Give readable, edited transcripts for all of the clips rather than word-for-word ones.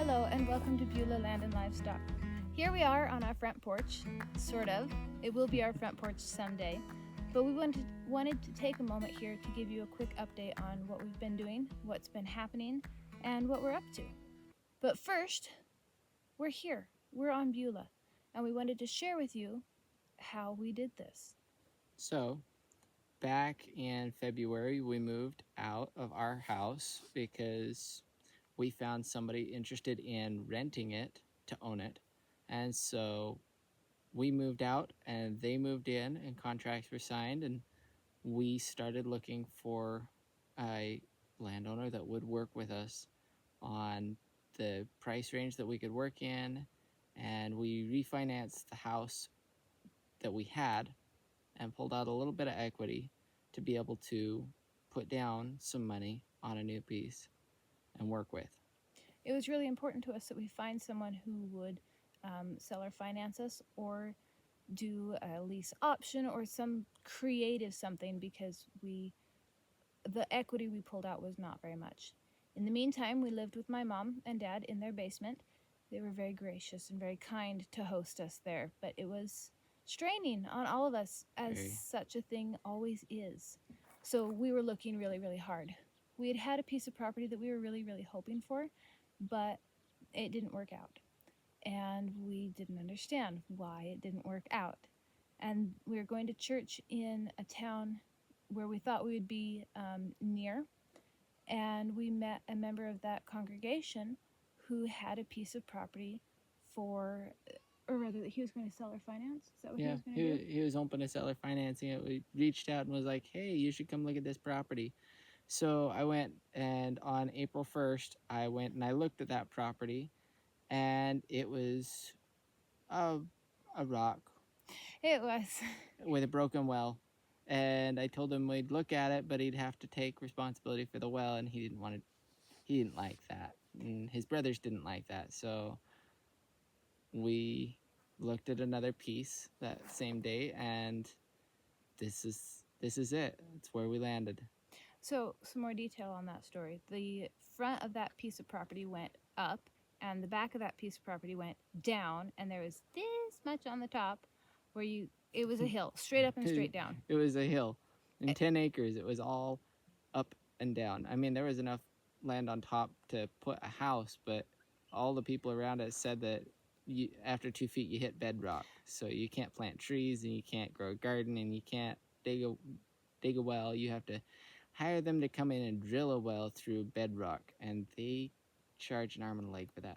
Hello and welcome to Beulah Land and Livestock. Here we are on our front porch, sort of. It will be our front porch someday, but we wanted to take a moment here to give you a quick update on what we've been doing, what's been happening, and what we're up to. But first, we're here. We're on Beulah, and we wanted to share with you how we did this. So, back in February, we moved out of our house because we found somebody interested in renting it to own it. And so we moved out and they moved in and contracts were signed, and we started looking for a landowner that would work with us on the price range that we could work in. And we refinanced the house that we had and pulled out a little bit of equity to be able to put down some money on a new piece and work with. It was really important to us that we find someone who would sell or finance us or do a lease option or some creative something, because the equity we pulled out was not very much. In the meantime, we lived with my mom and dad in their basement. They were very gracious and very kind to host us there, but it was straining on all of us, as such a thing always is. So we were looking really, really hard. We had a piece of property that we were really, really hoping for, but it didn't work out. And we didn't understand why it didn't work out. And we were going to church in a town where we thought we would be near, and we met a member of that congregation who had a piece of property for, or rather that he was going to sell or finance. Is that what he was going to do? He was open to seller financing it. We reached out and was like, hey, you should come look at this property. So I went, and on April 1st, I went and I looked at that property, and it was a rock. It was. With a broken well. And I told him we'd look at it, but he'd have to take responsibility for the well, and he didn't like that. And his brothers didn't like that. So we looked at another piece that same day, and this is it. It's where we landed. So, some more detail on that story. The front of that piece of property went up, and the back of that piece of property went down, and there was this much on the top where it was a hill, straight up and straight down. It was a hill. In 10 acres, it was all up and down. I mean, there was enough land on top to put a house, but all the people around us said that after 2 feet, you hit bedrock. So you can't plant trees, and you can't grow a garden, and you can't dig a well. You have to hire them to come in and drill a well through bedrock, and they charge an arm and a leg for that.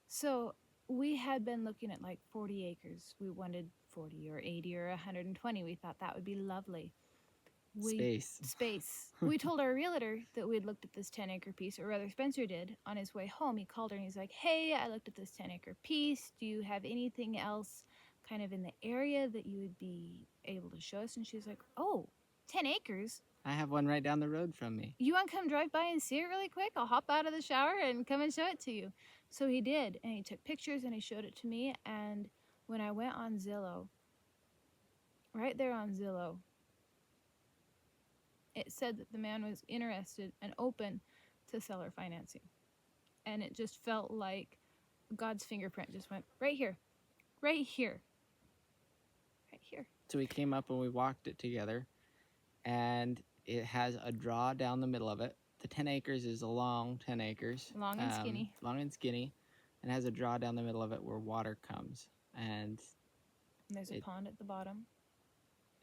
So we had been looking at like 40 acres. We wanted 40 or 80 or 120. We thought that would be lovely. Space. We told our realtor that we had looked at this 10-acre piece, or rather Spencer did. On his way home, he called her and he's like, hey, I looked at this 10-acre piece. Do you have anything else kind of in the area that you would be able to show us? And she's like, oh, 10 acres? I have one right down the road from me. You want to come drive by and see it really quick? I'll hop out of the shower and come and show it to you. So he did, and he took pictures and he showed it to me. And when I went on Zillow, right there on Zillow, it said that the man was interested and open to seller financing. And it just felt like God's fingerprint just went right here, right here, right here. So we came up and we walked it together, and it has a draw down the middle of it. The 10 acres is a long 10 acres. Long and skinny. Long and skinny. And has a draw down the middle of it where water comes. And there's a pond at the bottom.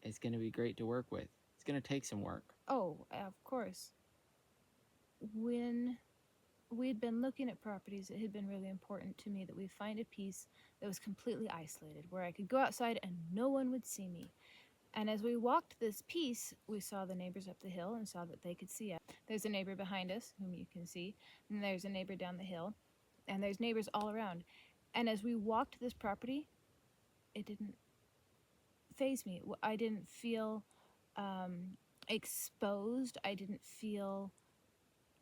It's going to be great to work with. It's going to take some work. Oh, of course. When we'd been looking at properties, it had been really important to me that we find a piece that was completely isolated, where I could go outside and no one would see me. And as we walked this piece, we saw the neighbors up the hill and saw that they could see us. There's a neighbor behind us, whom you can see, and there's a neighbor down the hill, and there's neighbors all around. And as we walked this property, it didn't faze me. I didn't feel exposed. I didn't feel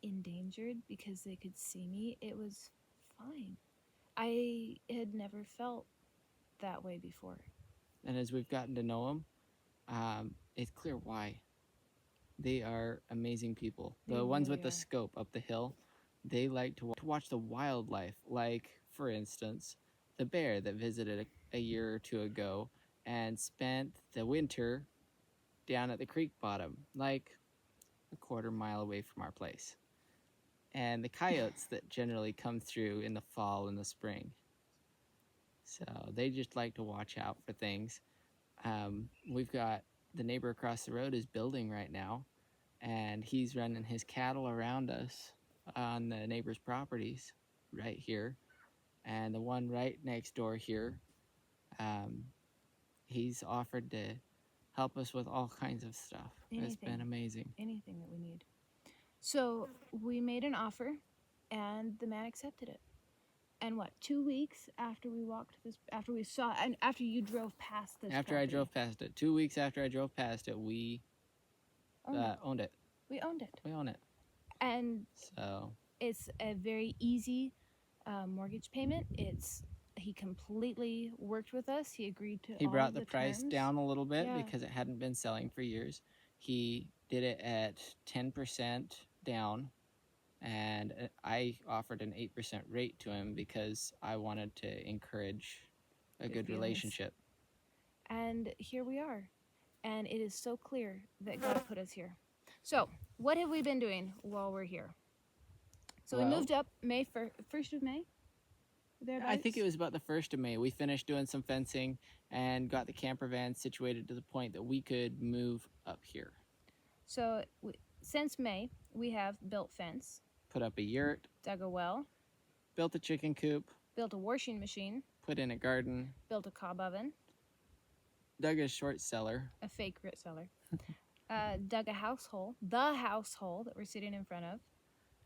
endangered because they could see me. It was fine. I had never felt that way before. And as we've gotten to know them, it's clear why. They are amazing people. The ones with the scope up the hill They like to watch the wildlife, like, for instance, the bear that visited a year or two ago and spent the winter down at the creek bottom, like a quarter mile away from our place. And the coyotes that generally come through in the fall and the spring. So they just like to watch out for things. We've got the neighbor across the road is building right now, and he's running his cattle around us on the neighbor's properties right here. And the one right next door here, um, he's offered to help us with all kinds of stuff. It's been amazing. Anything that we need. So we made an offer, and the man accepted it. And what? 2 weeks after we walked this, after we saw, and after you drove past this. After property, I drove past it, 2 weeks after I drove past it, we owned it. We owned it. We own it. And so it's a very easy mortgage payment. He completely worked with us. He agreed to. He all brought of the price terms. down a little bit Yeah. because it hadn't been selling for years. He did it at 10% down, and I offered an 8% rate to him because I wanted to encourage a good relationship. And here we are. And it is so clear that God put us here. So, what have we been doing while we're here? So we moved up May 1st of May? I think it was about the 1st of May. We finished doing some fencing and got the camper van situated to the point that we could move up here. So since May, we have built fence, put up a yurt, dug a well, built a chicken coop, built a washing machine, put in a garden, built a cob oven, dug a short cellar, a fake grit cellar, dug a house hole, the house hole that we're sitting in front of,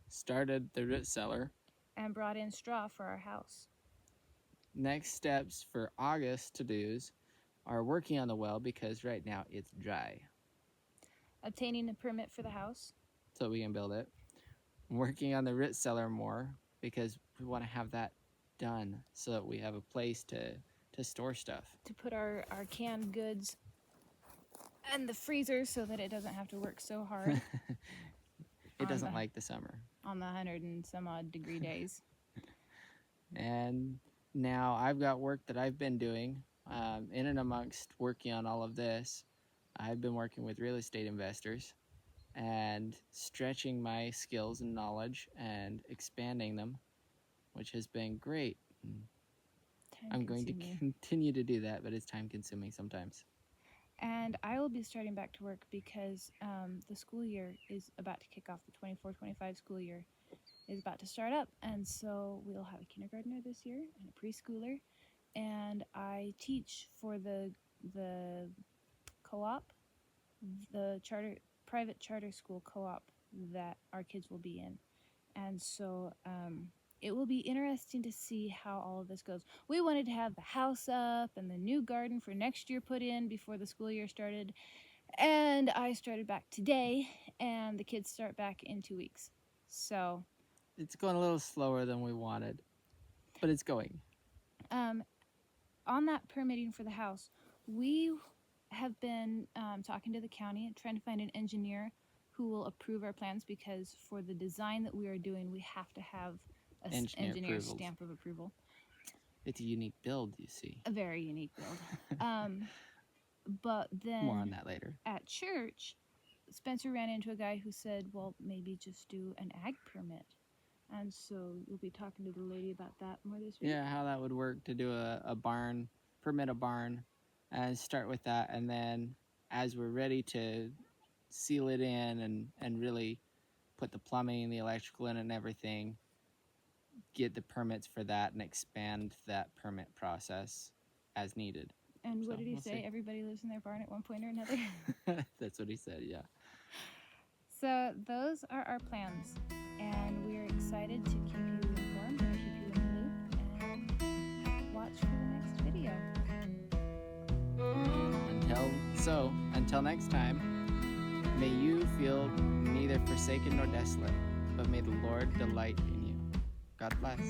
started the root cellar, and brought in straw for our house. Next steps for August to-dos are working on the well because right now it's dry. Obtaining a permit for the house, so we can build it. Working on the root cellar more because we want to have that done so that we have a place to store stuff. To put our canned goods in the freezer so that it doesn't have to work so hard. It doesn't like the summer. On the 100 and some odd degree days. And now I've got work that I've been doing in and amongst working on all of this. I've been working with real estate investors and stretching my skills and knowledge and expanding them, which has been great. I'm going to continue to do that, but it's time consuming sometimes. And I will be starting back to work because the school year is about to kick off. The 24-25 school year is about to start up. And so we'll have a kindergartner this year and a preschooler. And I teach for the co-op, the private charter school co-op that our kids will be in. And so it will be interesting to see how all of this goes. We wanted to have the house up and the new garden for next year put in before the school year started. And I started back today, and the kids start back in 2 weeks. So it's going a little slower than we wanted, but it's going. On that permitting for the house, we have been talking to the county and trying to find an engineer who will approve our plans, because for the design that we are doing, we have to have an engineer's stamp of approval. It's a unique build, you see. A very unique build. But then more on that later. At church, Spencer ran into a guy who said, well, maybe just do an ag permit. And so we'll be talking to the lady about that more this week. Yeah, how that would work to do a barn, permit a barn, and start with that. And then as we're ready to seal it in and really put the plumbing, the electrical in and everything, get the permits for that and expand that permit process as needed. And what did he say? See. Everybody lives in their barn at one point or another? That's what he said, yeah. So those are our plans, and we're excited to keep you informed and keep you in the loop and watch for the next video. Until next time, may you feel neither forsaken nor desolate, but may the Lord delight in you. God bless.